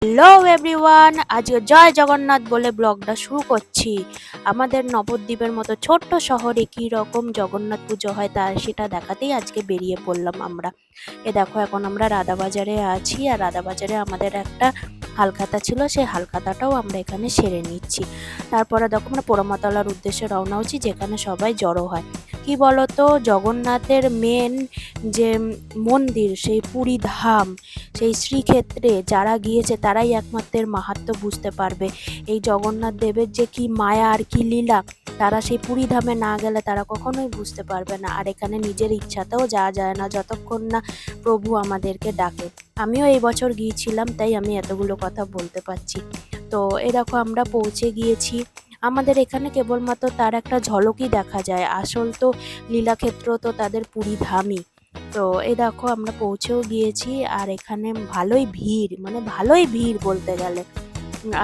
Hello everyone, আজকে জয় জগন্নাথ বলে ব্লগটা শুরু করছি। আমাদের নবদ্বীপের মতো ছোট্ট শহরে কি রকম জগন্নাথ পুজো হয় সেটা দেখাতেই আজকে বেরিয়ে পড়লাম আমরা। দেখো, এখন আমরা রাধাবাজারে আছি, আর রাধাবাজারে আমাদের একটা হালখাতা ছিল, সেই হালখাতাটাও আমরা এখানে সেরে নিচ্ছি। তারপরে দেখো আমরা পোড়ামাতলার উদ্দেশ্যে রওনা হচ্ছি, যেখানে সবাই জড়ো হয়। কি বলতো, জগন্নাথের মেন যে মন্দির, সেই পুরী ধাম, সেই শ্রীক্ষেত্রে যারা গিয়েছে তারাই একমাত্র মাহাত্ম্য বুঝতে পারবে। এই জগন্নাথ দেবের যে কি মায়া আর কি লীলা, তারা সেই পুরী ধামে না গেলে তারা কখনোই বুঝতে পারবে না। আর এখানে নিজের ইচ্ছাতেও যাওয়া যায় না যতক্ষণ না প্রভু আমাদেরকে ডাকে। আমিও এই বছর গিয়েছিলাম, তাই আমি এতগুলো কথা বলতে পারছি। তো এই দেখো, আমরা পৌঁছে গিয়েছি। আমাদের এখানে কেবলমাত্র তার একটা ঝলকই দেখা যায়, আসল তো লীলাক্ষেত্র তো তাদের পুরী ধামই। তো এই দেখো, আমরা পৌঁছেও গিয়েছি, আর এখানে ভালোই ভিড় বলতে গেলে।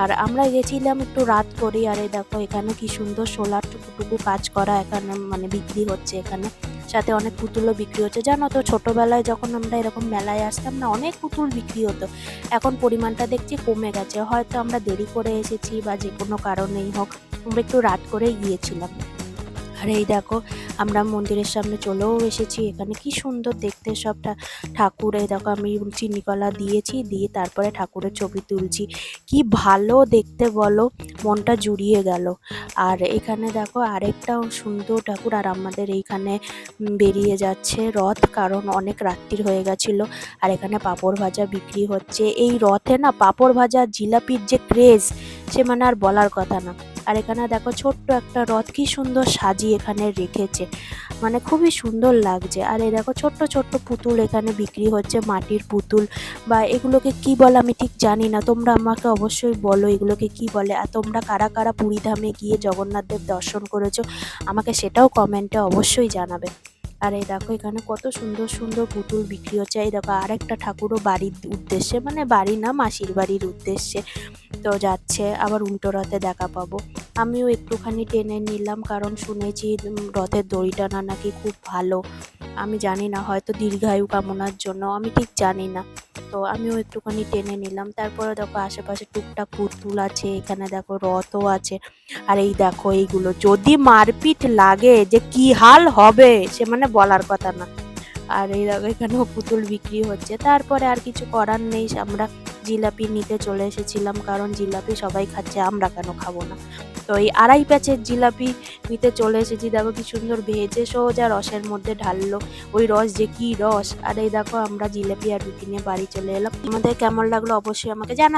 আর আমরা গেছিলাম একটু রাত করে। আর এই দেখো, এখানে কি সুন্দর সোলার টুকু কাজ করা এখানে বিক্রি হচ্ছে। এখানে সাথে অনেক পুতুলও বিক্রি হচ্ছে। জানো তো, ছোটবেলায় যখন আমরা এরকম মেলায় আসতাম না, অনেক পুতুল বিক্রি হতো। এখন পরিমাণটা দেখছি কমে গেছে, হয়তো আমরা দেরি করে এসেছি বা যে কোনো কারণেই হোক, আমরা একটু রাত করে গিয়েছিলাম। আর এই দেখো, আমরা মন্দিরের সামনে চলেও এসেছি। এখানে কি সুন্দর দেখতে সব ঠাকুর। এই দেখো, আমি চিনিকলা দিয়েছি, দিয়ে তারপরে ঠাকুরের ছবি তুলছি। কি ভালো দেখতে বলো, মনটা জুড়িয়ে গেল। আর এখানে দেখো আরেকটাও সুন্দর ঠাকুর। আর আমাদের এইখানে বেরিয়ে যাচ্ছে রথ, কারণ অনেক রাত্রির হয়ে গেছিল। আর এখানে পাঁপড় ভাজা বিক্রি হচ্ছে। এই রথে না পাঁপড় ভাজা জিলাপির যে ক্রেজ, সে আর বলার কথা না। আর এখানে দেখো ছোট্ট একটা রথ কি সুন্দর সাজিয়ে এখানে রেখেছে, খুবই সুন্দর লাগছে। আর এই দেখো ছোট্ট ছোট্ট পুতুল এখানে বিক্রি হচ্ছে, মাটির পুতুল বা এগুলোকে কি বলে আমি ঠিক জানি না, তোমরা আমাকে অবশ্যই বলো এগুলোকে কি বলে। আর তোমরা কারা কারা পুরী ধামে গিয়ে জগন্নাথ দেব দর্শন করেছো, আমাকে সেটাও কমেন্টে অবশ্যই জানাবে। আর এই দেখো, এখানে কত সুন্দর সুন্দর পুতুল বিক্রি হচ্ছে। এই দেখো আরেকটা ঠাকুরও বাড়ির উদ্দেশ্যে, বাড়ি না, মাসির বাড়ির উদ্দেশ্যে তো যাচ্ছে। আবার উল্টো রথে দেখা পাবো। আমিও একটুখানি টেনে নিলাম, কারণ শুনেছি রথের দড়ি টানা নাকি খুব ভালো। আমি জানি না, হয়তো দীর্ঘায়ু কামনার জন্য, আমি ঠিক জানি না। তো আমিও একটুখানি টেনে নিলাম। তারপরে দেখো আশেপাশে টুকটাক পুতুল আছে, এখানে দেখো রথও আছে। আর এই দেখো, এইগুলো যদি মারপিট লাগে যে কি হাল হবে, সে বলার কথা না। আর এই দেখো, এখানেও পুতুল বিক্রি হচ্ছে। তারপরে আর কিছু করার নেই, আমরা জিলাপি নিতে চলে এসেছিলাম, কারণ জিলাপি সবাই খাচ্ছে, আমরা কেন খাবো না। তো এই 2.5 প্যাচের জিলাপি নিতে চলে এসেছি। দেখো কি সুন্দর ভেজে সোজা রসের মধ্যে ঢাললো, ওই রস যে কি রস। আর এই দেখো, আমরা জিলাপি আর রুটি নিয়ে বাড়ি চলে এলাম। আমাদের কেমন লাগলো অবশ্যই আমাকে জানাবে।